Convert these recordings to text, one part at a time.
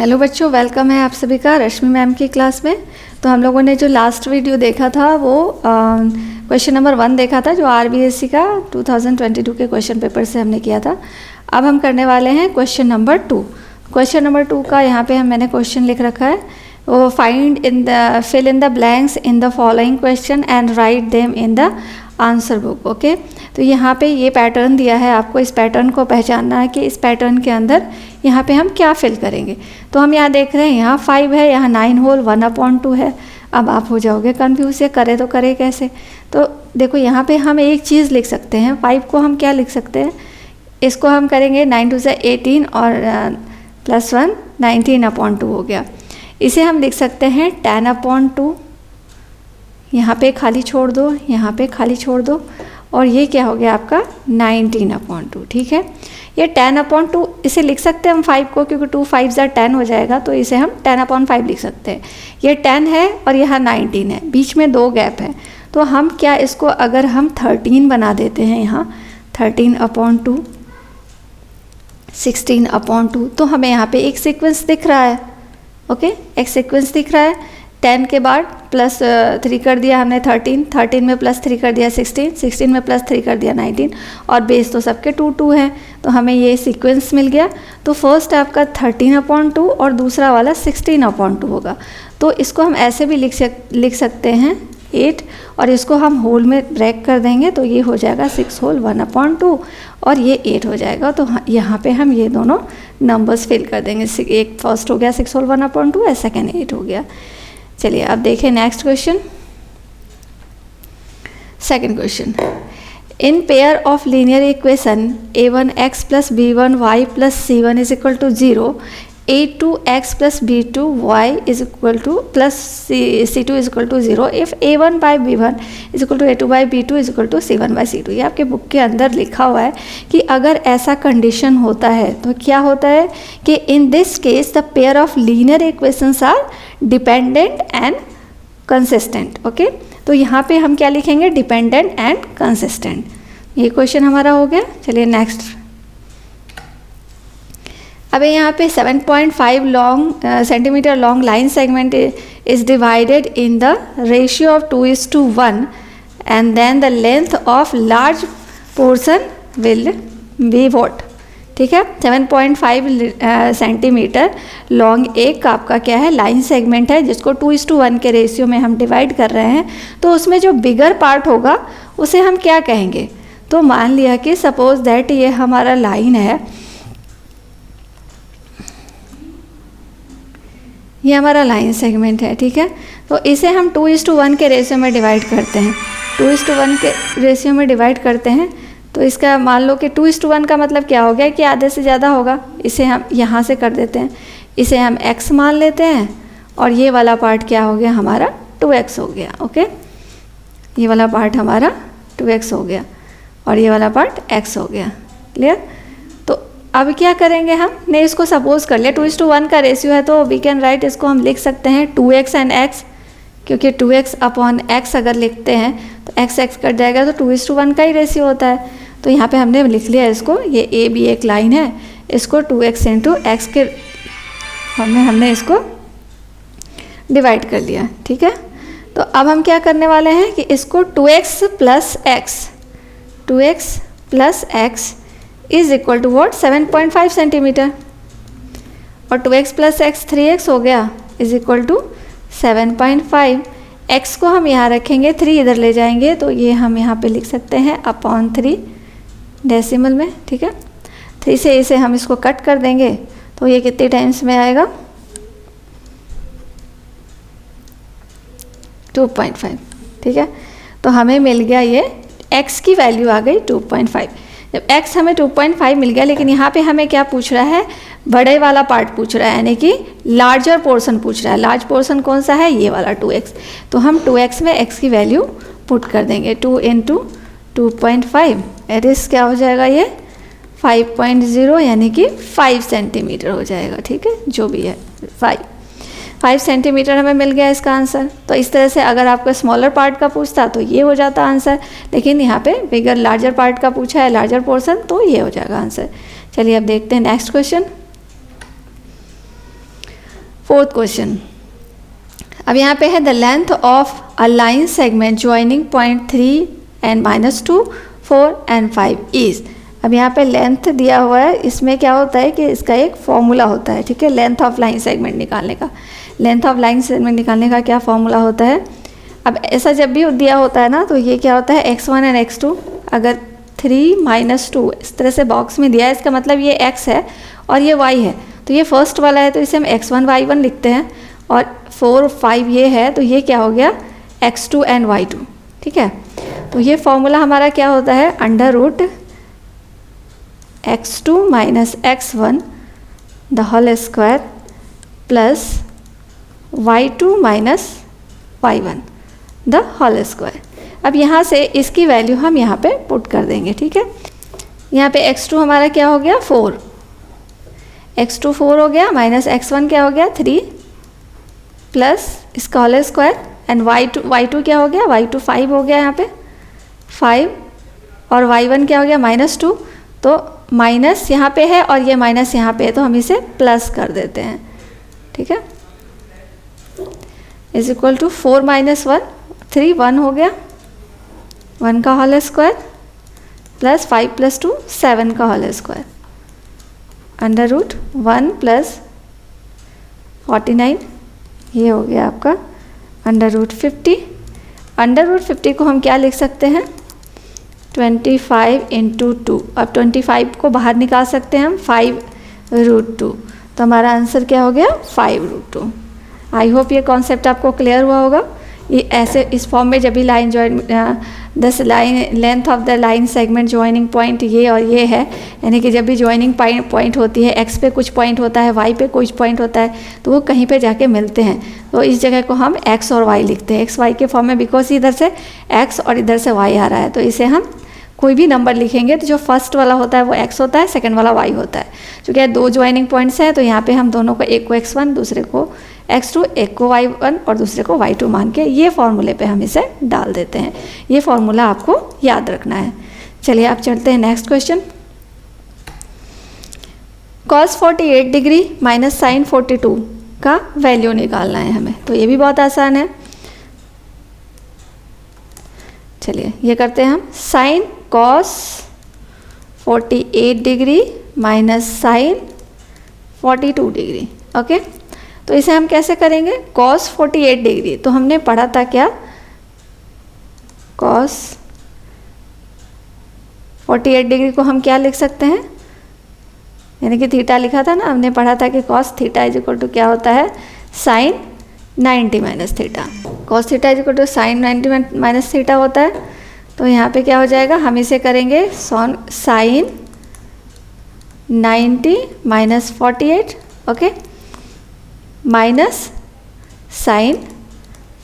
Hello बच्चों, welcome है आप सभी का रश्मि मैम की क्लास में। तो हम लोगों ने जो लास्ट वीडियो देखा था वो क्वेश्चन नंबर 1 देखा था, जो आरबीएससी का 2022 के क्वेश्चन पेपर से हमने किया था। अब हम करने वाले हैं क्वेश्चन नंबर 2। क्वेश्चन नंबर 2 का यहाँ पे मैंने क्वेश्चन लिख रखा है, वो fill in the blanks in the following question and write them in the answer book. Okay, तो यहाँ पे ये पैटर्न दिया है, आपको इस पैटर्न को पहचानना है कि इस पैटर्न के अंदर यहाँ पे हम क्या फिल करेंगे। तो हम यहाँ देख रहे हैं, यहाँ 5 है, यहाँ 9 होल 1/2 है। अब आप हो जाओगे कन्फ्यूज, ये करे तो करे कैसे। तो देखो यहाँ पे हम एक चीज़ लिख सकते हैं, 5 को हम क्या लिख सकते हैं, इसको हम करेंगे 9 2 से 18 और +1 19/2 हो गया। इसे हम लिख सकते हैं 10/2, यहाँ पे खाली छोड़ दो, यहाँ पे खाली छोड़ दो, और ये क्या हो गया आपका 19/2। ठीक है, ये 10/2 इसे लिख सकते हैं हम 5 को, क्योंकि 2 5 10 हो जाएगा, तो इसे हम 10/5 लिख सकते हैं। ये 10 है और यहाँ 19 है, बीच में 2 गैप है। तो हम क्या इसको अगर हम 13 बना देते हैं, यहाँ 13/2 16/2, तो हमें यहाँ पे एक सीक्वेंस दिख रहा है। ओके, एक सीक्वेंस दिख रहा है। 10 के बाद +3 कर दिया हमने 13 में +3 कर दिया 16 में +3 कर दिया 19, और बेस तो सबके 2 2 हैं, तो हमें ये सीक्वेंस मिल गया। तो फर्स्ट आपका 13/2 और दूसरा वाला 16/2 होगा। तो इसको हम ऐसे भी लिख सकते हैं 8, और इसको हम होल में ब्रेक कर देंगे, तो ये हो जाएगा 6 होल 1/2 और ये 8 हो जाएगा। तो यहाँ पे हम ये दोनों नंबर्स फिल कर देंगे। एक फर्स्ट हो गया 6 होल 1/2 और सेकेंड 8 हो गया। चलिए अब देखें next question. Second question, in pair of linear equation a1x + b1y + c1 = 0, a2x + b2y + c2 = 0 if a1 by b1 = a2 by b2 = c1 by c2। ये आपके बुक के अंदर लिखा हुआ है कि अगर ऐसा कंडीशन होता है तो क्या होता है कि in this case the pair of linear equations are dependent and consistent. Okay, तो यहाँ पे हम क्या लिखेंगे, डिपेंडेंट एंड कंसिस्टेंट। ये क्वेश्चन हमारा हो गया। चलिए नेक्स्ट। अब यहाँ पे 7.5 centimetre long line segment is divided in the ratio of 2:1 and then the length of large portion will be what. ठीक है, 7.5 सेंटीमीटर लॉन्ग एक आपका क्या है, लाइन सेगमेंट है, जिसको 2:1 के रेशियो में हम डिवाइड कर रहे हैं। तो उसमें जो बिगर पार्ट होगा उसे हम क्या कहेंगे। तो मान लिया कि सपोज दैट ये हमारा लाइन है, ये हमारा लाइन सेगमेंट है। ठीक है, तो इसे हम 2:1 के रेशियो में डिवाइड करते हैं, 2:1 के रेशियो में डिवाइड करते हैं। तो इसका मान लो कि 2:1 का मतलब क्या हो गया कि आधे से ज़्यादा होगा। इसे हम यहाँ से कर देते हैं, इसे हम x मान लेते हैं, और ये वाला पार्ट क्या हो गया हमारा 2x हो गया। ओके, ये वाला पार्ट हमारा 2x हो गया और ये वाला पार्ट x हो गया। क्लियर। तो अब क्या करेंगे, हमने इसको सपोज कर लिया 2:1 का रेशियो है, तो वी कैन राइट, इसको हम लिख सकते हैं 2x एंड x, क्योंकि 2x/x अगर लिखते हैं तो x कट जाएगा, तो 2:1 का ही रेशियो होता है। तो यहाँ पे हमने लिख लिया इसको, ये ए बी एक लाइन है, इसको 2x × x के हमने इसको डिवाइड कर लिया। ठीक है, तो अब हम क्या करने वाले हैं कि इसको 2x + x = व्हाट 7.5 सेंटीमीटर, और 2x + x 3x हो गया = 7.5। x को हम यहाँ रखेंगे, 3 इधर ले जाएंगे, तो ये हम यहाँ पे लिख सकते हैं /3 डेसिमल में। ठीक है, 3 से इसे हम इसको कट कर देंगे, तो ये कितने टाइम्स में आएगा 2.5। ठीक है, तो हमें मिल गया, ये x की वैल्यू आ गई 2.5। जब x हमें 2.5 मिल गया, लेकिन यहाँ पे हमें क्या पूछ रहा है, बड़े वाला पार्ट पूछ रहा है, यानी कि लार्जर पोर्शन पूछ रहा है। लार्ज पोर्शन कौन सा है, ये वाला 2x। तो हम 2x में x की वैल्यू पुट कर देंगे, 2 × 2.5 एट इज क्या हो जाएगा, ये 5.0 यानी कि 5 सेंटीमीटर हो जाएगा। ठीक है, जो भी है 5 सेंटीमीटर हमें मिल गया इसका आंसर। तो इस तरह से अगर आपका स्मॉलर पार्ट का पूछता तो ये हो जाता आंसर, लेकिन यहाँ पे बिगर लार्जर पार्ट का पूछा है, लार्जर पोर्शन, तो ये हो जाएगा आंसर। चलिए अब देखते हैं नेक्स्ट क्वेश्चन। फोर्थ क्वेश्चन, अब यहाँ पे है the length of a line segment joining point 3 and -2, 4 and 5 is. अब यहाँ पे लेंथ दिया हुआ है, इसमें क्या होता है कि इसका एक फॉर्मूला होता है, ठीक है, लेंथ ऑफ लाइन सेगमेंट निकालने का। लेंथ ऑफ लाइन सेगमेंट निकालने का क्या फॉर्मूला होता है? अब ऐसा जब भी दिया होता है ना, तो ये क्या होता है x1 एंड x2, अगर 3 - 2 इस तरह से बॉक्स में दिया है, इसका मतलब ये x है और ये y है, तो ये फर्स्ट वाला है तो इसे हम x1 y1 लिखते हैं, और 4 5 ये है तो ये क्या हो गया x2 एंड y2, ठीक है। तो ये फॉर्मूला हमारा क्या होता है, under root x2 - x1 the whole square plus y2 - y1 the whole square. अब यहाँ से इसकी वैल्यू हम यहाँ पे पुट कर देंगे, ठीक है। यहाँ पे x2 हमारा क्या हो गया 4, x2 4 हो गया, माइनस x1 क्या हो गया 3 प्लस इसका होल स्क्वायर, एंड y2 क्या हो गया, y2 5 हो गया यहाँ पे 5, और y1 क्या हो गया -2, तो माइनस यहाँ पे है और ये माइनस यहाँ पे है, तो हम इसे प्लस कर देते हैं, ठीक है। इज इक्वल टू 4 - 1 3 1 हो गया, 1 का होल स्क्वायर प्लस 5 + 2 7 का whole square, under root 1 plus 49, ये हो गया आपका अंडर रूट 50। अंडर रूट 50 को हम क्या लिख सकते हैं 25 × 2। अब 25 को बाहर निकाल सकते हैं हम 5√2, तो हमारा आंसर क्या हो गया 5√2। आई होप ये कॉन्सेप्ट आपको क्लियर हुआ होगा। ये ऐसे इस फॉर्म में जब भी लाइन ज्वाइन दस line length of the line segment joining point ये और ये है, यानी कि जब भी ज्वाइनिंग पॉइंट होती है, एक्स पे कुछ पॉइंट होता है, वाई पे कुछ पॉइंट होता है, तो वो कहीं पे जाके मिलते हैं, तो इस जगह को हम एक्स और वाई लिखते हैं, एक्स वाई के फॉर्म में, बिकॉज इधर से एक्स और इधर से वाई आ रहा है, तो इसे हम कोई भी नंबर लिखेंगे तो जो फर्स्ट वाला होता है वो x होता है, सेकंड वाला y होता है। चूँकि दो ज्वाइनिंग पॉइंट्स हैं तो यहाँ पे हम दोनों को, एक को x1 दूसरे को x2, एक को y1 और दूसरे को y2 मान के ये फॉर्मूले पे हम इसे डाल देते हैं। ये फॉर्मूला आपको याद रखना है। चलिए आप चलते हैं next question. cos 48 degree minus sin 42 का वैल्यू निकालना है हमें, तो ये भी बहुत आसान है। चलिए ये करते हैं हम, sine cos 48 degree minus sine 42 degree. Okay, तो इसे हम कैसे करेंगे, cos 48 डिग्री तो हमने पढ़ा था क्या, cos 48 डिग्री को हम क्या लिख सकते हैं, यानी कि थीटा लिखा था ना, हमने पढ़ा था कि cos theta is equal to क्या होता है, sine 90 minus theta. cos theta is equal to sine 90 minus theta होता है। तो यहाँ पे क्या हो जाएगा, हम इसे करेंगे sine 90 minus 48, okay, minus sine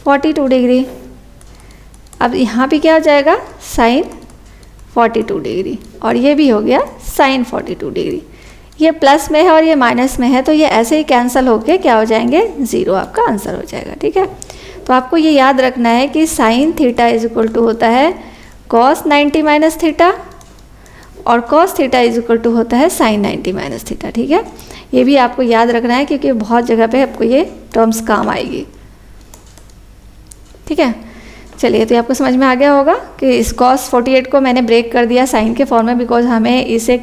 42 degree. अब यहाँ पे क्या हो जाएगा, साइन 42 डिग्री, और ये भी हो गया साइन 42 डिग्री। ये प्लस में है और ये माइनस में है, तो ये ऐसे ही कैंसिल होके क्या हो जाएंगे, 0 आपका आंसर हो जाएगा। ठीक है, तो आपको ये याद रखना है कि sine theta is equal to होता है कॉस 90 माइनस थीटा, और cos theta is equal to होता है साइन 90 माइनस थीटा। ठीक है, ये भी आपको याद रखना है क्योंकि बहुत जगह पे आपको ये टर्म्स काम आएगी। ठीक है, चलिए तो आपको समझ में आ गया होगा कि इस cos 48 को मैंने ब्रेक कर दिया साइन के फॉर्म में, बिकॉज हमें इसे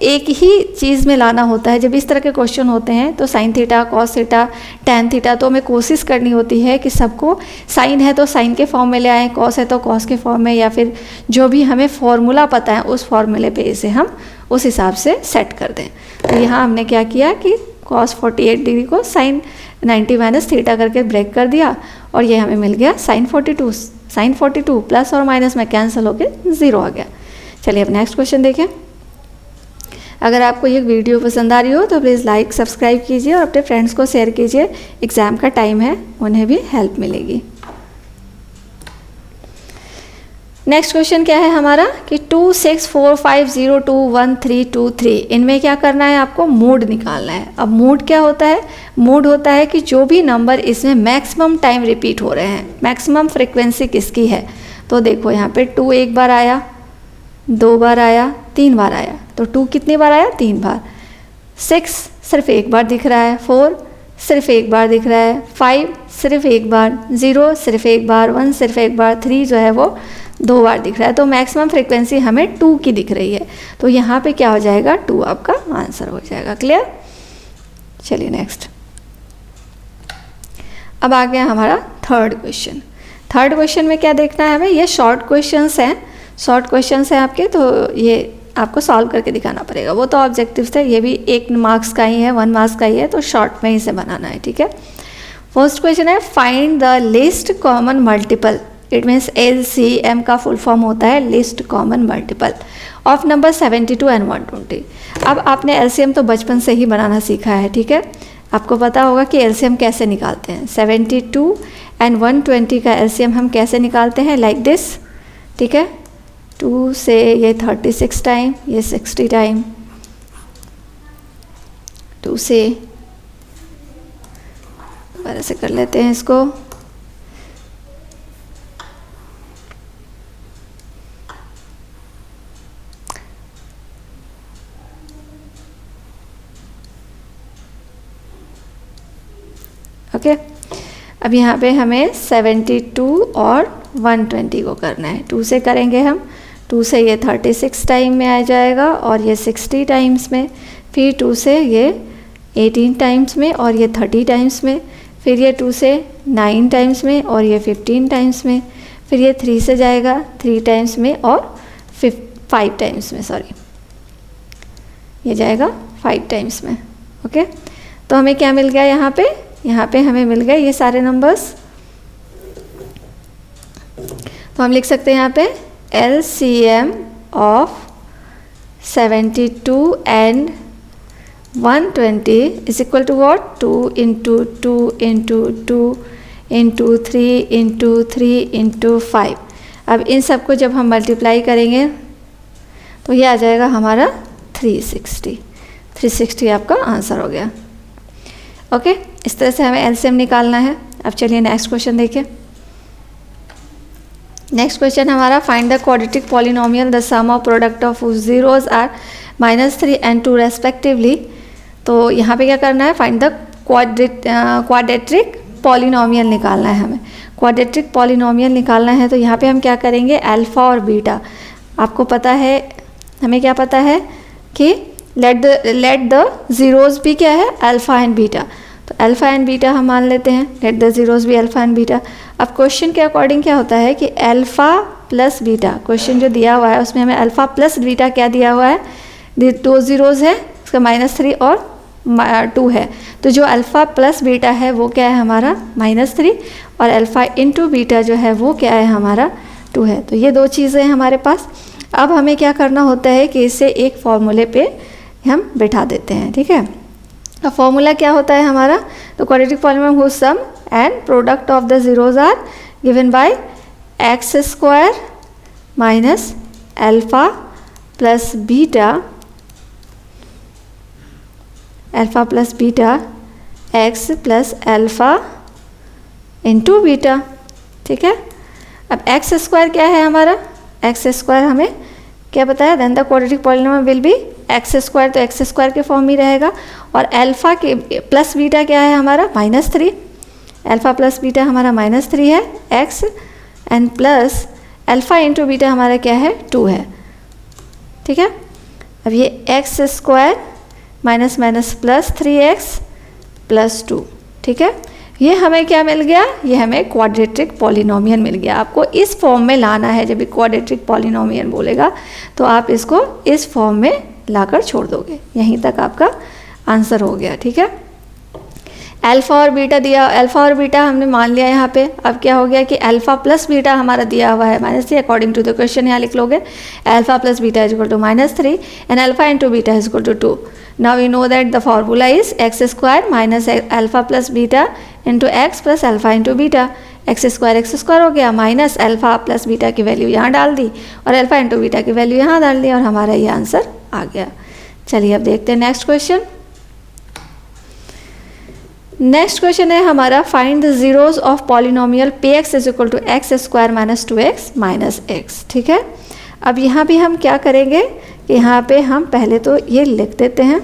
एक ही चीज़ में लाना होता है। जब इस तरह के क्वेश्चन होते हैं तो sine theta, cos theta, tan theta, तो हमें कोशिश करनी होती है कि सबको साइन है तो साइन के फॉर्म में ले आएँ, cos है तो cos के फॉर्म में, या फिर जो भी हमें फॉर्मूला पता है उस फॉर्मूले पे इसे हम उस हिसाब से सेट कर दें। तो यहाँ हमने क्या किया कि cos 48 डिग्री को साइन 90 माइनस थीटा करके ब्रेक कर दिया, और ये हमें मिल गया साइन 42। साइन 42 प्लस और माइनस में कैंसिल होके 0 आ गया। चलिए अब नेक्स्ट क्वेश्चन देखें। अगर आपको ये वीडियो पसंद आ रही हो तो प्लीज़ लाइक सब्सक्राइब कीजिए और अपने फ्रेंड्स को शेयर कीजिए। एग्ज़ाम का टाइम है, उन्हें भी हेल्प मिलेगी। नेक्स्ट क्वेश्चन क्या है हमारा कि 2 6 4 5 0 2 1 3 2 3, इनमें क्या करना है, आपको मोड निकालना है। अब मोड क्या होता है, मोड होता है कि जो भी नंबर इसमें मैक्सिमम टाइम रिपीट हो रहे हैं, मैक्सिमम फ्रिक्वेंसी किसकी है। तो देखो यहाँ पे 2 एक बार आया, 2 बार आया, 3 बार आया, तो 2 कितनी बार आया, 3 बार। 6 सिर्फ एक बार दिख रहा है, 4 सिर्फ एक बार दिख रहा है, 5 सिर्फ एक बार, 0 सिर्फ एक बार, 1 सिर्फ एक बार, 3 जो है वो 2 बार दिख रहा है। तो मैक्सिमम फ्रीक्वेंसी हमें 2 की दिख रही है, तो यहाँ पे क्या हो जाएगा, 2 आपका आंसर हो जाएगा। क्लियर? चलिए नेक्स्ट। अब आ गया हमारा थर्ड क्वेश्चन। थर्ड क्वेश्चन में क्या देखना है हमें, ये शॉर्ट क्वेश्चंस हैं, शॉर्ट क्वेश्चंस हैं आपके, तो ये आपको सॉल्व करके दिखाना पड़ेगा। वो तो ऑब्जेक्टिव्स थे, ये भी 1 मार्क्स का ही है, 1 मार्क्स का ही है, तो शॉर्ट में ही से बनाना है। ठीक है, फर्स्ट क्वेश्चन है find the list common multiple. It means LCM का फुल फॉर्म होता है list common multiple of number 72 and 120। अब आपने LCM तो बचपन से ही बनाना सीखा है, ठीक है, आपको पता होगा कि LCM कैसे निकालते हैं। 72 एंड 120 का LCM हम कैसे निकालते हैं, लाइक दिस। ठीक है, 2 से ये 36 टाइम, ये 60 टाइम, 2 से दोबारा से कर लेते हैं इसको, ओके। अब यहाँ पे हमें 72 और 120 को करना है। 2 से करेंगे हम, 2 से ये 36 टाइम में आ जाएगा और ये 60 टाइम्स में, फिर 2 से ये 18 टाइम्स में और ये 30 टाइम्स में, फिर ये 2 से 9 टाइम्स में और ये 15 टाइम्स में, फिर ये 3 से जाएगा 3 टाइम्स में और 5 टाइम्स में, सॉरी ये जाएगा 5 टाइम्स में। ओके, तो हमें क्या मिल गया यहाँ पे, यहाँ पे हमें मिल गए ये सारे नंबर्स। तो हम लिख सकते हैं यहाँ पे LCM of 72 and 120 is equal to what, 2 into 2 into 2 into 3 into 3 into 5। अब इन सब को जब हम मल्टीप्लाई करेंगे तो ये आ जाएगा हमारा 360 आपका आंसर हो गया। ओके, इस तरह से हमें LCM निकालना है। अब चलिए नेक्स्ट क्वेश्चन देखिए। नेक्स्ट क्वेश्चन हमारा find the quadratic polynomial the sum of product of zeros are -3 and 2 respectively. तो यहाँ पे क्या करना है, फाइंड द क्वाड्रेटिक पॉलिनोमियल निकालना है हमें। क्वाड्रेटिक पॉलिनोमियल निकालना है तो यहाँ पे हम क्या करेंगे, अल्फ़ा और बीटा। आपको पता है, हमें क्या पता है कि लेट द ज़ीरोज़ भी क्या है, अल्फ़ा एंड बीटा। तो अल्फ़ा एंड बीटा हम मान लेते हैं, लेट द ज़ीरोज़ भी अल्फ़ा एंड बीटा। अब क्वेश्चन के अकॉर्डिंग क्या होता है कि अल्फ़ा प्लस बीटा, क्वेश्चन जो दिया हुआ है उसमें हमें अल्फ़ा प्लस बीटा क्या दिया हुआ है, 2 ज़ीरोज़ है, उसका -3 और 2 है। तो जो अल्फ़ा प्लस बीटा है वो क्या है हमारा -3, और अल्फ़ा इंटू बीटा जो है वो क्या है हमारा 2 है। तो ये 2 चीज़ें हैं हमारे पास। अब हमें क्या करना होता है कि इसे एक फॉर्मूले पे हम बैठा देते हैं। ठीक है, अब फॉर्मूला क्या होता है हमारा, तो quadratic polynomial whose sum and product of the zeros are given by x² minus alpha plus beta, alpha plus beta x plus alpha into beta. ठीक है, अब x² क्या है हमारा, x² हमें क्या बताया, then the quadratic polynomial will be x², तो x² के फॉर्म ही रहेगा। और अल्फ़ा के प्लस बीटा क्या है हमारा -3, अल्फ़ा प्लस बीटा हमारा -3 है x, and plus alpha into beta हमारा क्या है 2 है। ठीक है, अब ये x² minus minus plus 3x plus 2। ठीक है, ये हमें क्या मिल गया, ये हमें क्वाड्रेटिक पॉलिनोमियल मिल गया। आपको इस फॉर्म में लाना है, जब भी क्वाड्रेटिक पॉलिनोमियल बोलेगा तो आप इसको इस फॉर्म में लाकर छोड़ दोगे, यहीं तक आपका आंसर हो गया। ठीक है, अल्फ़ा और बीटा दिया, अल्फ़ा और बीटा हमने मान लिया यहाँ पे। अब क्या हो गया कि अल्फ़ा प्लस बीटा हमारा दिया हुआ है -3, अकॉर्डिंग टू द क्वेश्चन यहाँ लिख लोगे alpha plus beta is equal to -3 and alpha into beta is equal to 2। Now we know that the formula is x² minus alpha plus beta into x plus alpha into beta. x² हो गया, minus alpha plus beta की value यहाँ डाल दी और alpha into beta की value यहाँ डाल दी और हमारा ये आंसर आ गया। चलिए अब देखते हैं नेक्स्ट क्वेश्चन। नेक्स्ट क्वेश्चन है हमारा find the zeros of polynomial px is equal to x² minus 2x minus x। ठीक है, अब यहाँ भी हम क्या करेंगे कि यहाँ पे हम पहले तो ये लिख देते हैं,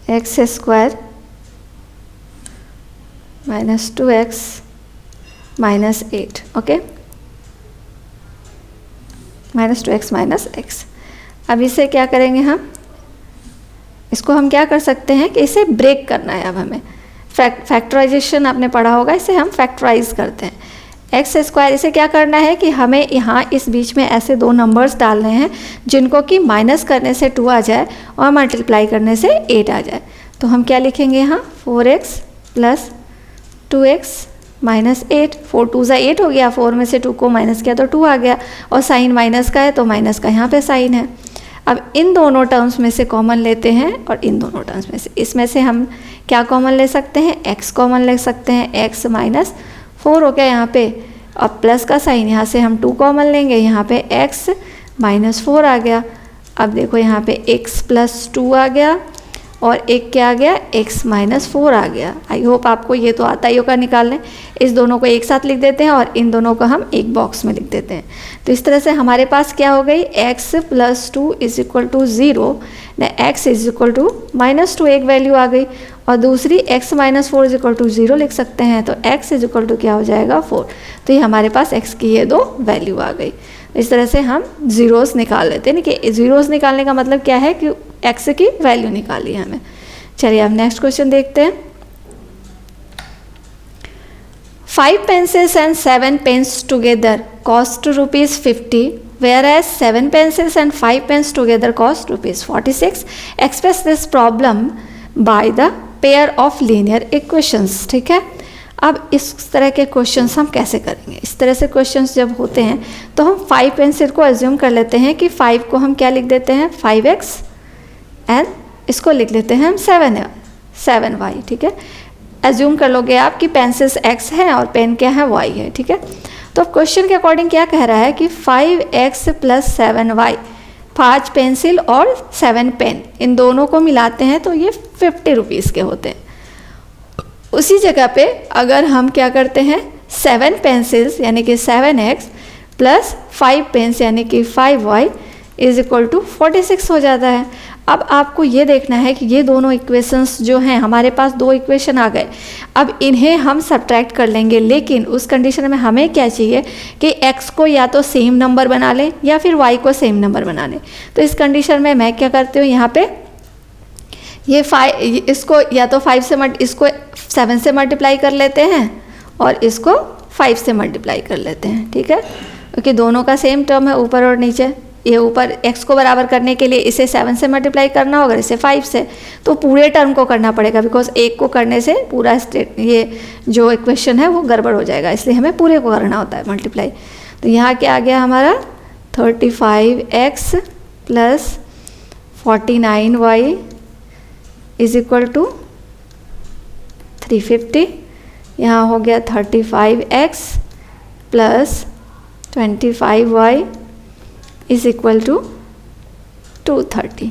x square minus 2x minus 8, okay, minus 2x minus x। अब इसे क्या करेंगे हम, इसको हम क्या कर सकते हैं कि इसे ब्रेक करना है। अब हमें फैक्टराइजेशन आपने पढ़ा होगा, इसे हम फैक्टराइज करते हैं। एक्स स्क्वायर, इसे क्या करना है कि हमें यहाँ इस बीच में ऐसे दो नंबर्स डालने हैं जिनको कि माइनस करने से 2 आ जाए और मल्टीप्लाई करने से 8 आ जाए। तो हम क्या लिखेंगे यहाँ, 4x प्लस 2x माइनस 8, 4 2 ज़ा 8 हो गया, 4 में से 2 को माइनस किया तो 2 आ गया, और साइन माइनस का है तो माइनस का यहाँ पे साइन है। अब इन दोनों टर्म्स में से कॉमन लेते हैं, और इन दोनों टर्म्स में से, इसमें से हम क्या कॉमन ले सकते हैं, x कॉमन ले सकते हैं, x माइनस 4 हो गया यहाँ पे, और प्लस का साइन यहाँ से हम 2 कॉमन लेंगे, यहाँ पे x माइनस 4 आ गया। अब देखो यहाँ पे x प्लस 2 आ गया, और एक क्या आ गया, x माइनस 4 आ गया। आई होप आपको ये तो आता ही होगा निकालने। इस दोनों को एक साथ लिख देते हैं और इन दोनों को हम एक बॉक्स में लिख देते हैं। तो इस तरह से हमारे पास क्या हो गई, x plus 2 is equal to 0, x is equal to minus 2 एक वैल्यू आ गई, और दूसरी x minus 4 is equal to 0 लिख सकते हैं। तो x इज इक्वल टू क्या हो जाएगा, 4। तो ये हमारे पास x की ये दो वैल्यू आ गई। इस तरह से हम ज़ीरोस निकाल लेते हैं। कि ज़ीरोस निकालने का मतलब क्या है कि x की वैल्यू निकाली है हमें। चलिए अब नेक्स्ट क्वेश्चन देखते हैं। 5 pencils and 7 pens together cost ₹50, whereas 7 pencils and 5 pens together cost ₹46. Express this problem by the pair of linear equations। ठीक है, अब इस तरह के क्वेश्चंस हम कैसे करेंगे। इस तरह से क्वेश्चंस जब होते हैं तो हम 5 पेंसिल को एज्यूम कर लेते हैं कि 5 को हम क्या लिख देते हैं, 5x, एंड इसको लिख लेते हैं हम 7y। ठीक है, एज्यूम कर लोगे आप कि पेंसिल्स x है और पेन क्या है, y है। ठीक है, तो क्वेश्चन के अकॉर्डिंग क्या कह रहा है कि 5x प्लस 7y, 5 पेंसिल और 7 पेन, इन दोनों को मिलाते हैं तो ये ₹50 के होते हैं। उसी जगह पे अगर हम क्या करते हैं, 7 पेंसिल्स यानी कि 7x प्लस 5 पेन्स यानी कि 5y इज इक्वल टू 46 हो जाता है। अब आपको ये देखना है कि ये दोनों इक्वेशंस जो हैं, हमारे पास दो इक्वेशन आ गए, अब इन्हें हम सब्ट्रैक्ट कर लेंगे, लेकिन उस कंडीशन में हमें क्या चाहिए कि x को या तो सेम नंबर बना लें या फिर y को सेम नंबर बना लें। तो इस कंडीशन में मैं क्या करती हूँ, यहाँ पे ये 5, इसको या तो 5 से इसको 7 से मल्टीप्लाई कर लेते हैं और इसको 5 से मल्टीप्लाई कर लेते हैं। ठीक है, क्योंकि दोनों का सेम टर्म है ऊपर और नीचे। ये ऊपर x को बराबर करने के लिए इसे 7 से मल्टीप्लाई करना होगा, इसे 5 से, तो पूरे टर्म को करना पड़ेगा, बिकॉज एक को करने से पूरा ये जो इक्वेशन है वो गड़बड़ हो जाएगा, इसलिए हमें पूरे को करना होता है मल्टीप्लाई। तो यहाँ क्या आ गया हमारा, 35x plus 49y is equal to 350। यहाँ हो गया 35x plus 25y is equal to 230।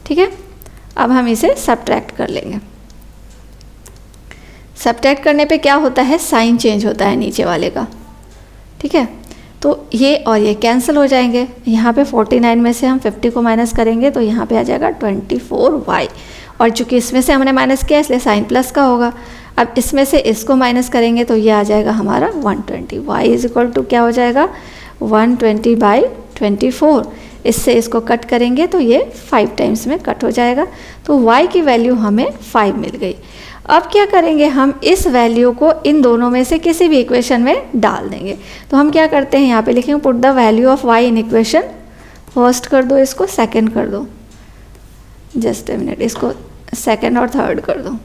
ठीक है, अब हम इसे सब्ट्रैक्ट कर लेंगे। सब्ट्रैक्ट करने पे क्या होता है, साइन चेंज होता है नीचे वाले का। ठीक है, तो ये और ये कैंसिल हो जाएंगे। यहाँ पे 49 में से हम 50 को माइनस करेंगे तो यहाँ पे आ जाएगा 24y, और चूंकि इसमें से हमने माइनस किया इसलिए साइन प्लस का होगा। अब इसमें से इसको माइनस करेंगे तो ये आ जाएगा हमारा 120। y इज इक्वल टू क्या हो जाएगा, 120/24। इससे इसको कट करेंगे तो ये 5 टाइम्स में कट हो जाएगा, तो y की वैल्यू हमें 5 मिल गई। अब क्या करेंगे, हम इस वैल्यू को इन दोनों में से किसी भी इक्वेशन में डाल देंगे। तो हम क्या करते हैं, यहाँ पे लिखेंगे put the value of y in equation, first कर दो, इसको सेकंड कर दो, जस्ट ए मिनट, इसको सेकंड और थर्ड कर दो।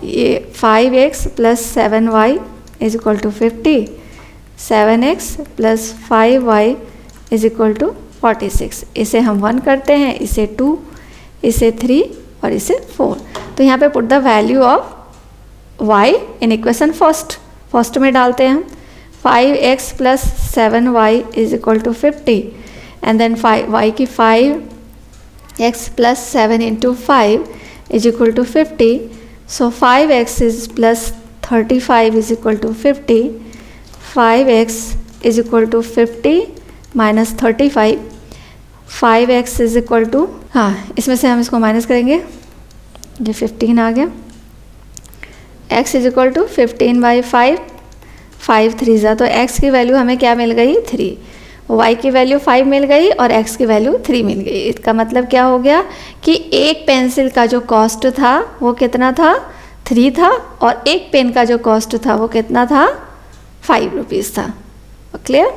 ये 5x plus 7y is equal to 50, 7x plus 5y is equal to 46। इसे हम 1 करते हैं, इसे 2, इसे 3 और इसे 4। तो यहाँ पे put the value of y in equation first में डालते हैं हम। 5x plus 7y is equal to 50, and then y की 5x plus 7 into 5 is equal to 50। So 5x is plus 35 is equal to 50। 5x is equal to 50 minus 35, 5x is equal to, हाँ इसमें से हम इसको minus करेंगे ये 15 आ गया। x is equal to 15/5, 5 3 ज़ा, तो x की वैल्यू हमें क्या मिल गई 3, y की वैल्यू 5 मिल गई और x की वैल्यू 3 मिल गई। इसका मतलब क्या हो गया कि एक पेंसिल का जो कॉस्ट था वो कितना था 3 था, और एक पेन का जो कॉस्ट था वो कितना था 5 रुपीज़ था। क्लियर?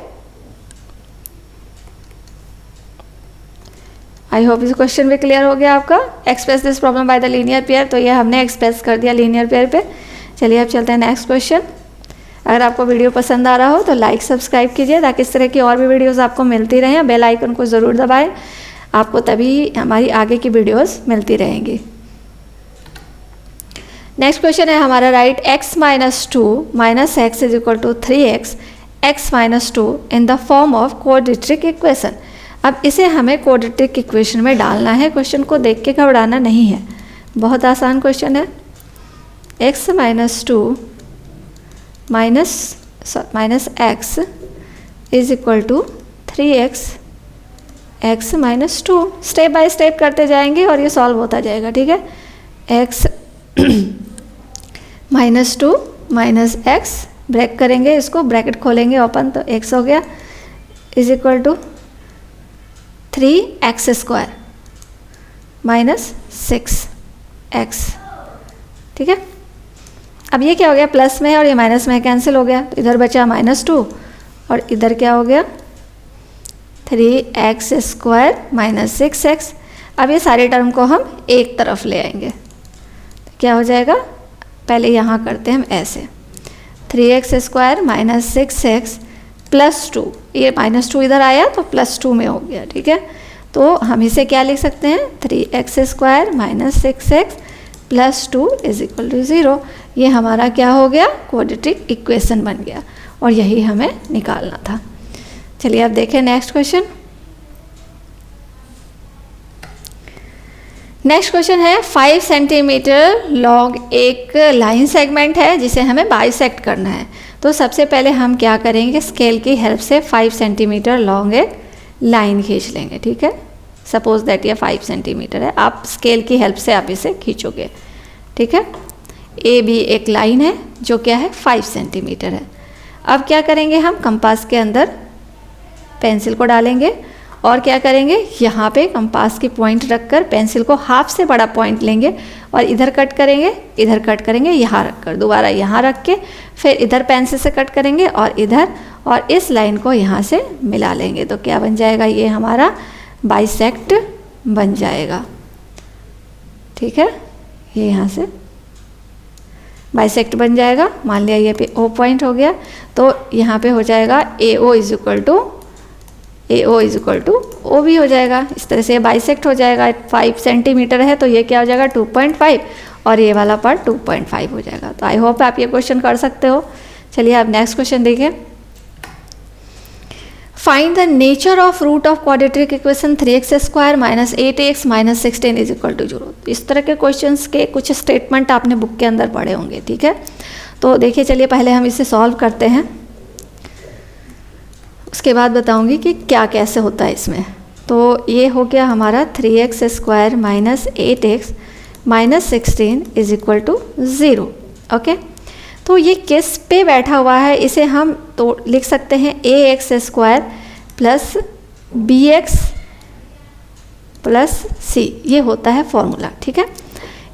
आई होप इस क्वेश्चन भी क्लियर हो गया आपका। Express this problem by the linear pair, तो ये हमने एक्सप्रेस कर दिया लीनियर पेयर पे। चलिए अब चलते हैं नेक्स्ट क्वेश्चन। अगर आपको वीडियो पसंद आ रहा हो तो लाइक सब्सक्राइब कीजिए ताकि इस तरह की और भी वीडियोस आपको मिलती रहें। बेल आइकन को ज़रूर दबाएं, आपको तभी हमारी आगे की वीडियोस मिलती रहेंगी। नेक्स्ट क्वेश्चन है हमारा, write x minus 2 minus x is equal to 3x x minus 2 in the form of quadratic equation. अब इसे हमें क्वाड्रेटिक इक्वेशन में डालना है। क्वेश्चन को देख के घबराना नहीं है, बहुत आसान क्वेश्चन है। x minus 2 minus x is equal to 3x x minus 2। Step by step करते जाएंगे और ये सॉल्व होता जाएगा, ठीक है। x minus 2 minus x, break करेंगे इसको, ब्रैकेट खोलेंगे ओपन, तो x हो गया is equal to 3x² minus 6x, ठीक है। अब ये क्या हो गया, प्लस में है और ये माइनस में कैंसिल हो गया, तो इधर बचा -2 और इधर क्या हो गया 3x² माइनस 6x। अब ये सारे टर्म को हम एक तरफ ले आएंगे, तो क्या हो जाएगा, पहले यहाँ करते हैं हम ऐसे, 3x² माइनस 6x प्लस 2, ये -2 इधर आया तो +2 में हो गया, ठीक है। तो हम इसे क्या लिख सकते हैं, 3x² minus 6x plus 2 is equal to 0। ये हमारा क्या हो गया, क्वाड्रेटिक इक्वेशन बन गया और यही हमें निकालना था। चलिए अब देखें नेक्स्ट क्वेश्चन। नेक्स्ट क्वेश्चन है 5 सेंटीमीटर लॉन्ग एक लाइन सेगमेंट है जिसे हमें बाइसेक्ट करना है। तो सबसे पहले हम क्या करेंगे, स्केल की हेल्प से 5 सेंटीमीटर लॉन्ग एक लाइन खींच लेंगे, ठीक है। सपोज दैट ये 5 सेंटीमीटर है, आप स्केल की हेल्प से आप इसे खींचोगे, ठीक है। ए बी एक लाइन है जो क्या है 5 सेंटीमीटर है। अब क्या करेंगे, हम कंपास के अंदर पेंसिल को डालेंगे और क्या करेंगे, यहाँ पे कंपास की पॉइंट रखकर पेंसिल को हाफ से बड़ा पॉइंट लेंगे और इधर कट करेंगे, इधर कट करेंगे, यहाँ रखकर दोबारा यहाँ रख के फिर इधर पेंसिल से कट करेंगे और इधर, और इस लाइन को यहाँ से मिला लेंगे। तो क्या बन जाएगा, ये हमारा बाइसेक्ट बन जाएगा, ठीक है। ये यहाँ से बाइसेक्ट बन जाएगा। मान लिया ये पे O पॉइंट हो गया, तो यहाँ पे हो जाएगा AO is equal to O भी हो जाएगा। इस तरह से बाइसेक्ट हो जाएगा। 5 सेंटीमीटर है तो ये क्या हो जाएगा 2.5 और ये वाला पार्ट 2.5 हो जाएगा। तो आई होप आप ये क्वेश्चन कर सकते हो। चलिए अब नेक्स्ट क्वेश्चन देखिए। Find the nature of root of quadratic equation 3x² minus 8x minus 16 is equal to 0। इस तरह के क्वेश्चंस के कुछ स्टेटमेंट आपने बुक के अंदर पढ़े होंगे, ठीक है। तो देखिए, चलिए पहले हम इसे सॉल्व करते हैं, उसके बाद बताऊंगी कि क्या कैसे होता है इसमें। तो ये हो गया हमारा 3x² minus 8x minus 16 is equal to 0, okay. तो ये किस पे बैठा हुआ है, इसे हम तो लिख सकते हैं ax² plus bx plus c, ये होता है फॉर्मूला, ठीक है,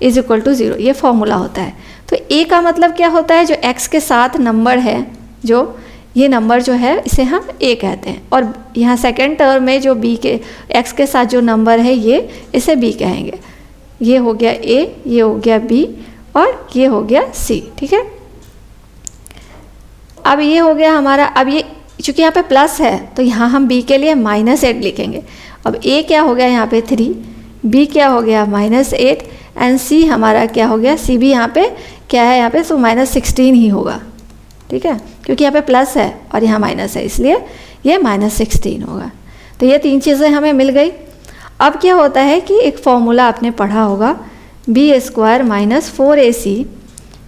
इज इक्वल टू 0, ये फॉर्मूला होता है। तो a का मतलब क्या होता है, जो x के साथ नंबर है, जो ये नंबर जो है इसे हम a कहते हैं, और यहाँ सेकेंड टर्म में जो b के x के साथ जो नंबर है ये इसे b कहेंगे। ये हो गया a, ये हो गया b और ये हो गया c, ठीक है। अब ये हो गया हमारा, अब ये चूँकि यहाँ पे प्लस है तो यहाँ हम b के लिए -8 लिखेंगे। अब a क्या हो गया यहाँ पे 3, b क्या हो गया -8 एंड c हमारा क्या हो गया, c भी यहाँ पे क्या है, यहाँ पे तो -16 ही होगा, ठीक है, क्योंकि यहाँ पे प्लस है और यहाँ माइनस है, इसलिए ये -16 होगा। तो ये 3 चीज़ें हमें मिल गई। अब क्या होता है कि एक फॉर्मूला आपने पढ़ा होगा b² minus 4ac,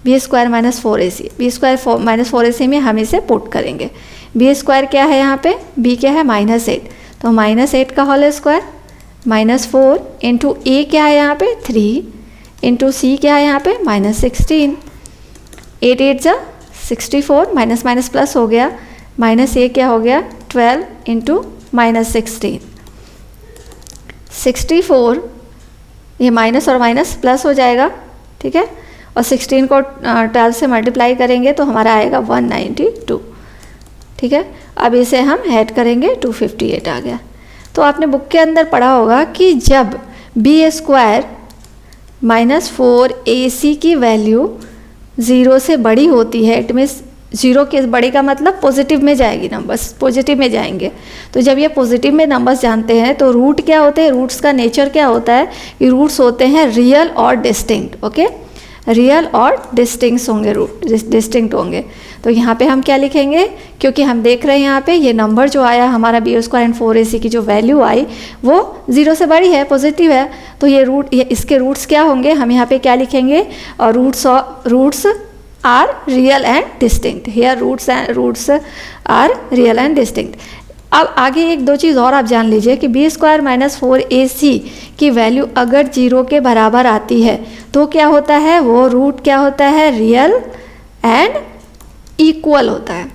b² minus 4ac, b² minus 4ac में हम इसे पुट करेंगे। b² क्या है यहाँ पे, b क्या है -8, तो -8 का होल स्क्वायर -4 इंटू a क्या है यहाँ पे 3 इंटू सी क्या है यहाँ पे -16, 8 8 जा 64, माइनस माइनस प्लस हो गया, माइनस ये क्या हो गया 12 इंटू -16, 64, ये माइनस और माइनस प्लस हो जाएगा, ठीक है, और 16 को 12 से मल्टीप्लाई करेंगे तो हमारा आएगा 192, ठीक है। अब इसे हम ऐड करेंगे 258 आ गया। तो आपने बुक के अंदर पढ़ा होगा कि जब b² -4ac की वैल्यू 0 से बड़ी होती है, इट मीन्स 0 के बड़ी का मतलब पॉजिटिव में जाएगी, नंबर्स पॉजिटिव में जाएंगे। तो जब ये पॉजिटिव में नंबर्स जानते हैं तो रूट क्या होते हैं, रूट्स का नेचर क्या होता है कि रूट्स होते हैं रियल और डिस्टिंक्ट, ओके, रियल और डिस्टिंक्ट होंगे, रूट डिस्टिंक्ट होंगे। तो यहाँ पे हम क्या लिखेंगे, क्योंकि हम देख रहे हैं यहाँ पे ये नंबर जो आया हमारा b² एंड 4ac की जो वैल्यू आई वो 0 से बड़ी है, पॉजिटिव है, तो ये इसके रूट्स क्या होंगे, हम यहाँ पे क्या लिखेंगे, और roots are real and distinct, here roots are real and distinct. अब आगे एक दो चीज़ और आप जान लीजिए कि b² -4ac की वैल्यू अगर 0 के बराबर आती है तो क्या होता है, वो रूट क्या होता है, रियल एंड इक्वल होता है,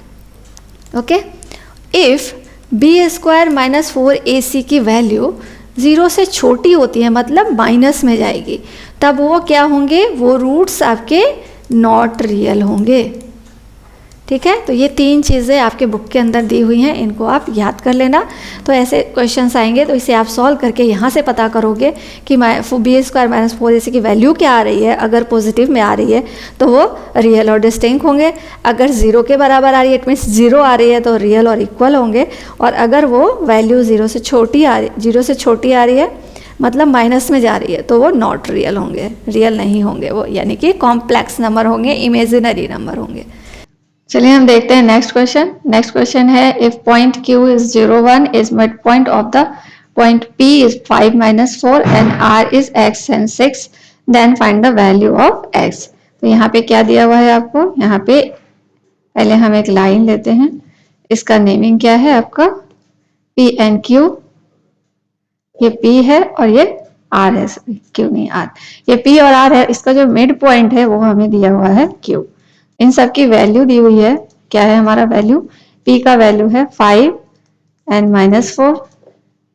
ओके। इफ़ b² -4ac की वैल्यू 0 से छोटी होती है, मतलब माइनस में जाएगी, तब वो क्या होंगे, वो रूट्स आपके नॉट रियल होंगे, ठीक है। तो ये 3 चीज़ें आपके बुक के अंदर दी हुई हैं, इनको आप याद कर लेना। तो ऐसे क्वेश्चंस आएंगे तो इसे आप सॉल्व करके यहाँ से पता करोगे कि b² -4ac की वैल्यू क्या आ रही है। अगर पॉजिटिव में आ रही है तो वो रियल और डिस्टिंक्ट होंगे, अगर 0 के बराबर आ रही है, इट मीन्स 0 आ रही है तो रियल और इक्वल होंगे, और अगर वो वैल्यू 0 से छोटी आ रही है मतलब माइनस में जा रही है तो वो नॉट रियल होंगे, रियल नहीं होंगे वो, यानी कि कॉम्प्लेक्स नंबर होंगे, इमेजिनरी नंबर होंगे। चलिए हम देखते हैं नेक्स्ट क्वेश्चन। नेक्स्ट क्वेश्चन है if point Q is 0 1 is mid point of the point P is 5 - 4 and R is x and 6 then find the value of x। तो यहाँ पे क्या दिया हुआ है आपको, यहाँ पे पहले हम एक लाइन लेते हैं, इसका नेमिंग क्या है आपका P and Q, ये P है और ये R है, Q नहीं R, ये P और R है, इसका जो मिड पॉइंट है वो हमें दिया हुआ है Q। इन सब की वैल्यू दी हुई है, क्या है हमारा वैल्यू, P का वैल्यू है 5 एंड -4,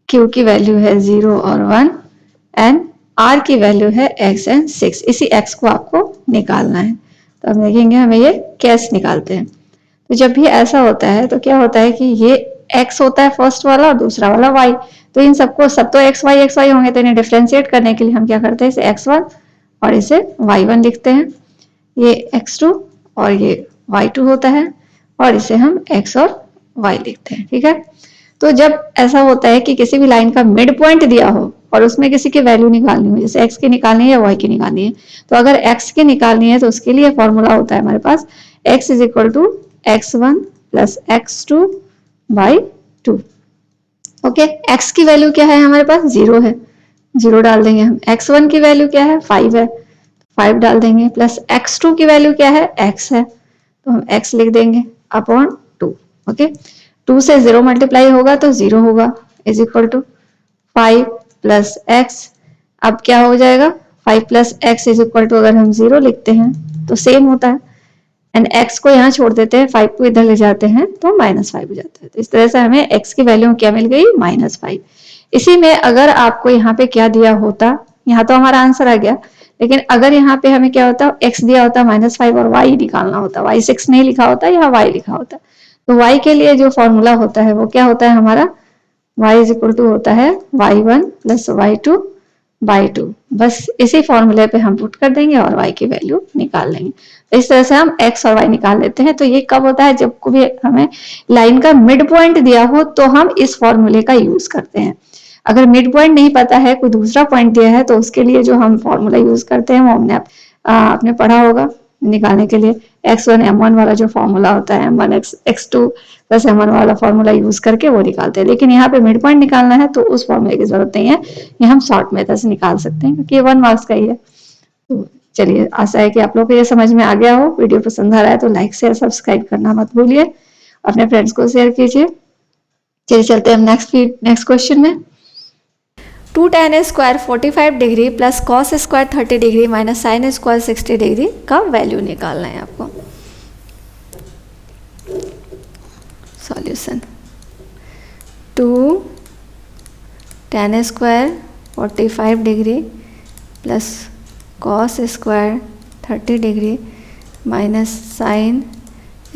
Q की वैल्यू है 0 और 1 एंड R की वैल्यू है x एंड 6। इसी x को आपको निकालना है। तो अब देखेंगे हमें ये कैसे निकालते हैं। तो जब भी ऐसा होता है तो क्या होता है कि ये x होता है फर्स्ट वाला और दूसरा वाला y, तो इन सबको सब तो x y होंगे, तो इन्हें डिफरेंशिएट करने के लिए हम क्या करते हैं, इसे x1 और इसे y1 लिखते हैं, ये x2 और ये y2 होता है, और इसे हम x और y लिखते हैं, ठीक है। तो जब ऐसा होता है कि किसी भी लाइन का मिड पॉइंट दिया हो और उसमें किसी की वैल्यू निकालनी हो, जैसे x की निकालनी है या y की निकालनी है, तो अगर x की निकालनी है तो उसके लिए फॉर्मूला होता है हमारे पास x is equal to x1 plus x2 by 2, okay. x की वैल्यू क्या है हमारे पास, 0 है, 0 डाल देंगे हम। x1 की वैल्यू क्या है, 5 है, 5 डाल देंगे, प्लस x2 की वैल्यू क्या है, x है, तो हम x लिख देंगे अपॉन 2, ओके। 2 से 0 मल्टीप्लाई होगा तो 0 होगा, is equal to 5 plus x। अब क्या हो जाएगा, 5 plus x is equal to, अगर हम 0 लिखते हैं तो सेम होता है, एंड x को यहाँ छोड़ देते हैं, 5 को इधर ले जाते हैं तो -5 हो जाता है। तो इस तरह से हमें x की वैल्यू क्या मिल गई, -5। इसी में अगर आपको यहाँ पे क्या दिया होता, यहाँ तो हमारा आंसर आ गया, लेकिन अगर यहाँ पे हमें क्या होता, x दिया होता -5 और y निकालना होता, y 6 नहीं लिखा होता, यहाँ y लिखा होता, तो y के लिए जो फॉर्मूला होता है वो क्या होता है हमारा, y इज इक्वल टू होता है y1 प्लस y2 बाई 2। बस इसी फॉर्मूले पे हम पुट कर देंगे और y की वैल्यू निकाल लेंगे। तो इस तरह से हम x और y निकाल लेते हैं। तो ये कब होता है, जब भी हमें लाइन का मिड पॉइंट दिया हो तो हम इस फॉर्मूले का यूज करते हैं। अगर मिड पॉइंट नहीं पता है, कोई दूसरा पॉइंट दिया है, तो उसके लिए जो हम फॉर्मूला यूज करते हैं वो हमने आपने पढ़ा होगा निकालने के लिए, x1 m1 वाला जो फॉर्मूला होता है, m1 x2 प्लस m1 वाला फॉर्मूला यूज करके वो निकालते हैं। लेकिन यहाँ पे मिड पॉइंट निकालना है तो उस फॉर्मूले की जरूरत नहीं है, ये हम शॉर्ट मेथड से निकाल सकते हैं क्योंकि ये 1 मार्क्स का ही है। तो चलिए, आशा है कि आप लोग को ये समझ में आ गया हो। वीडियो पसंद आ रहा है तो लाइक शेयर सब्सक्राइब करना मत भूलिए, अपने फ्रेंड्स को शेयर कीजिए। चलिए चलते हैं हम नेक्स्ट क्वेश्चन में। 2 tan square 45 degree plus cos square 30 degree minus sine square 60 degree का वैल्यू निकालना है आपको। Solution 2 tan square 45 degree plus cos square 30 degree minus sine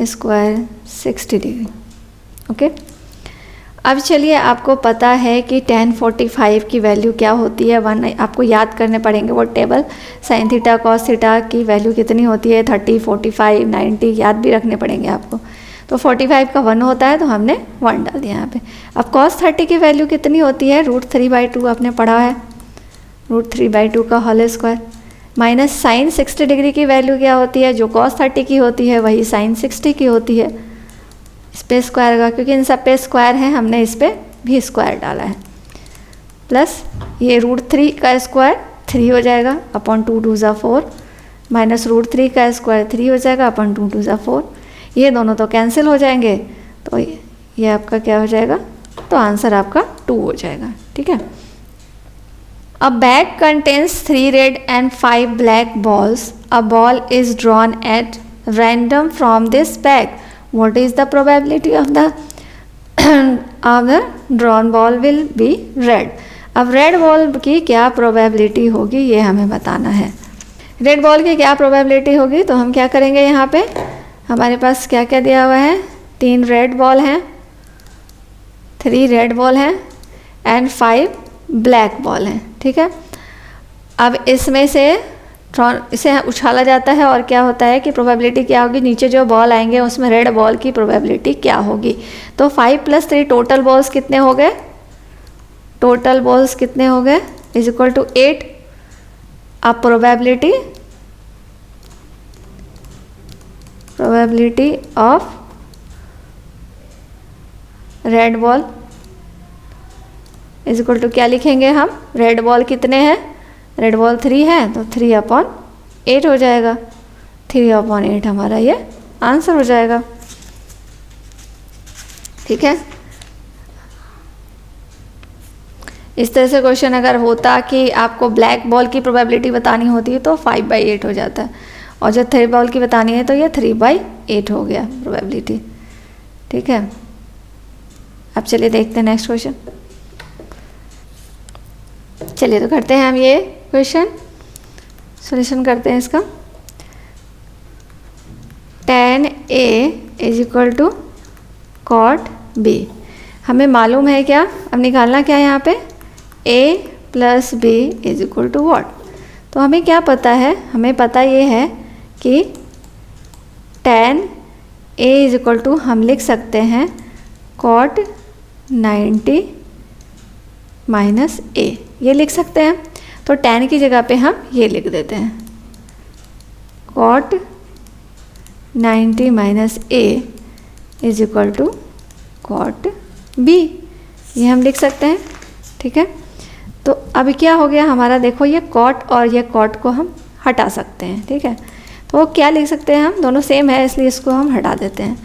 square 60 degree. Okay, अब चलिए, आपको पता है कि tan 45 की वैल्यू क्या होती है, 1 आपको याद करने पड़ेंगे वो table. Sine theta cos theta की वैल्यू कितनी होती है, 30, 45, 90 याद भी रखने पड़ेंगे आपको। तो 45 का 1 होता है तो हमने 1 डाल दिया यहाँ पे। अब cos 30 की वैल्यू कितनी होती है, √3/2 आपने पढ़ा है, √3/2 का whole square minus sine 60 degree की वैल्यू क्या होती है, जो cos 30 की होती है वही साइन 60 की होती है। इस पे स्क्वायर का, क्योंकि इन सब पे स्क्वायर है, हमने इस पे भी स्क्वायर डाला है, प्लस ये √3 का स्क्वायर 3 हो जाएगा अपॉन 2 2 ज़ा 4 माइनस √3 का स्क्वायर 3 हो जाएगा अपॉन 2 2 ज़ा 4। ये दोनों तो कैंसिल हो जाएंगे, तो ये आपका क्या हो जाएगा, तो आंसर आपका 2 हो जाएगा। ठीक है। A bag contains 3 red and 5 black balls. A ball is drawn at random from this bag. What is the probability of the drawn ball will be red? अब रेड बॉल की क्या प्रोबेबिलिटी होगी ये हमें बताना है। रेड बॉल की क्या प्रोबेबिलिटी होगी, तो हम क्या करेंगे, यहाँ पे हमारे पास क्या क्या दिया हुआ है, 3 रेड बॉल हैं, 3 रेड बॉल हैं एंड 5 ब्लैक बॉल हैं। ठीक है। अब इसमें से इसे उछाला जाता है और क्या होता है कि प्रोबेबिलिटी क्या होगी, नीचे जो बॉल आएंगे उसमें रेड बॉल की प्रोबेबिलिटी क्या होगी। तो 5 + 3 टोटल बॉल्स कितने हो गए, टोटल बॉल्स कितने हो गए इज इक्वल टू 8। अब probability of red ball is equal to क्या लिखेंगे हम, रेड बॉल कितने हैं, रेड बॉल 3 है तो 3/8 हो जाएगा, 3/8 हमारा ये आंसर हो जाएगा। ठीक है। इस तरह से क्वेश्चन अगर होता कि आपको ब्लैक बॉल की प्रोबेबिलिटी बतानी होती है तो 5/8 हो जाता है, और जब 3 बॉल की बतानी है तो ये 3/8 हो गया प्रोबेबिलिटी। ठीक है। अब चलिए देखते हैं नेक्स्ट क्वेश्चन। चलिए तो करते हैं हम ये क्वेश्चन, सॉल्यूशन करते हैं इसका। tan A is equal to cot B हमें मालूम है क्या, अब निकालना क्या है यहाँ पे, A + B is equal to what. तो हमें क्या पता है, हमें पता ये है कि tan A is equal to हम लिख सकते हैं cot 90 - A, ये लिख सकते हैं। तो tan की जगह पे हम ये लिख देते हैं cot 90 - A is equal to cot B, ये हम लिख सकते हैं। ठीक है। तो अभी क्या हो गया हमारा, देखो ये cot और ये cot को हम हटा सकते हैं। ठीक है। तो वो क्या लिख सकते हैं हम, दोनों सेम है इसलिए इसको हम हटा देते हैं,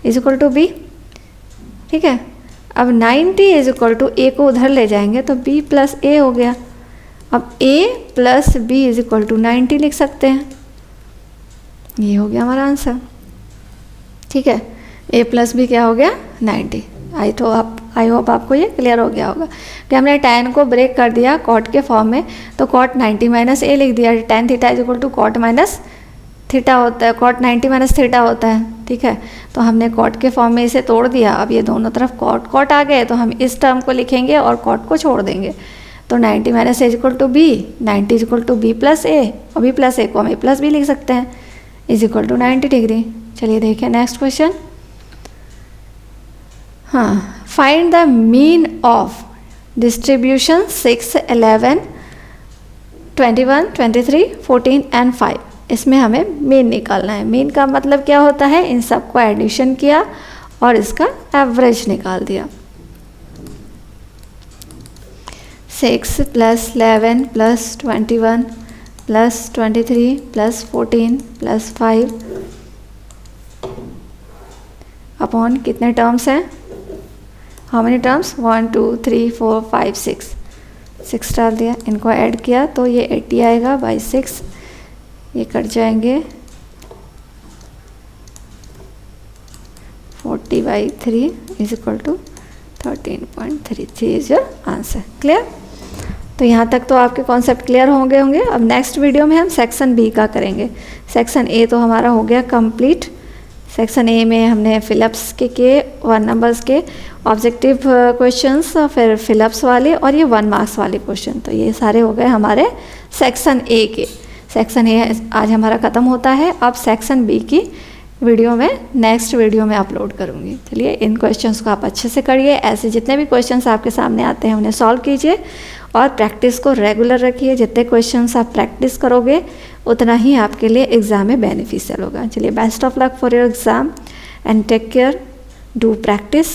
इज इक्वल टू B। ठीक है। अब 90 इज इक्वल टू A को उधर ले जाएंगे तो B + A हो गया। अब A + B is equal to 90 लिख सकते हैं, ये हो गया हमारा आंसर। ठीक है। A + B क्या हो गया 90। आई होप आपको ये क्लियर हो गया होगा कि हमने tan को ब्रेक कर दिया cot के फॉर्म में, तो cot 90 - A लिख दिया। tan theta is equal to cot - theta होता है, cot 90 - थीटा होता है। ठीक है। तो हमने cot के फॉर्म में इसे तोड़ दिया, अब ये दोनों तरफ cot आ गए तो हम इस टर्म को लिखेंगे और cot को छोड़ देंगे। तो 90 - A is equal to B, 90 is equal to B + A, और B + A को हम A + B लिख सकते हैं, इज इक्वल टू 90 डिग्री। चलिए देखिए नेक्स्ट क्वेश्चन। हाँ, find the mean of distribution 6, 11, 21, 23, 14 and 5। इसमें हमें मीन निकालना है। मीन का मतलब क्या होता है, इन सबको एडिशन किया और इसका एवरेज निकाल दिया। 6 + 11 + 21 + 23 + 14 + 5 अपॉन कितने टर्म्स हैं, हाउ मेनी टर्म्स, 1 2 3 4 5 6, 6 डाल दिया, इनको ऐड किया तो ये 80 आएगा बाई 6, ये कट जाएंगे, 40 by 3 is equal to 13.33 is your answer. Clear? तो यहाँ तक तो आपके कॉन्सेप्ट क्लियर होंगे। अब नेक्स्ट वीडियो में हम सेक्शन बी का करेंगे। सेक्शन ए तो हमारा हो गया कंप्लीट। सेक्शन ए में हमने फिलअप्स के किए, 1 नंबर्स के ऑब्जेक्टिव क्वेश्चंस, फिर फिलअप्स वाले और ये 1 मार्क्स वाले क्वेश्चन। तो ये सारे हो गए हमारे सेक्शन ए के। सेक्शन ए आज हमारा ख़त्म होता है। अब सेक्शन बी की वीडियो में नेक्स्ट वीडियो में अपलोड करूँगी। चलिए इन क्वेश्चंस को आप अच्छे से करिए। ऐसे जितने भी क्वेश्चंस आपके सामने आते हैं उन्हें सॉल्व कीजिए और प्रैक्टिस को रेगुलर रखिए। जितने क्वेश्चंस आप प्रैक्टिस करोगे उतना ही आपके लिए एग्ज़ाम में बेनिफिशियल होगा। चलिए best of luck for your exam and take care, do practice.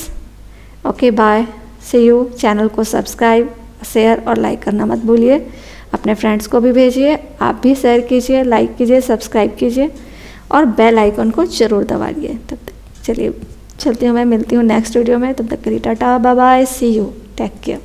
Okay bye, see you. Channel को सब्सक्राइब, शेयर और लाइक करना मत भूलिए। अपने फ्रेंड्स को भी भेजिए, आप भी शेयर कीजिए, लाइक कीजिए, सब्सक्राइब कीजिए और बेल आइकन को ज़रूर दबाइए। तब तक चलिए चलती हूँ, मैं मिलती हूँ नेक्स्ट वीडियो में। तब तक के लिए tata bye bye, see you, take care.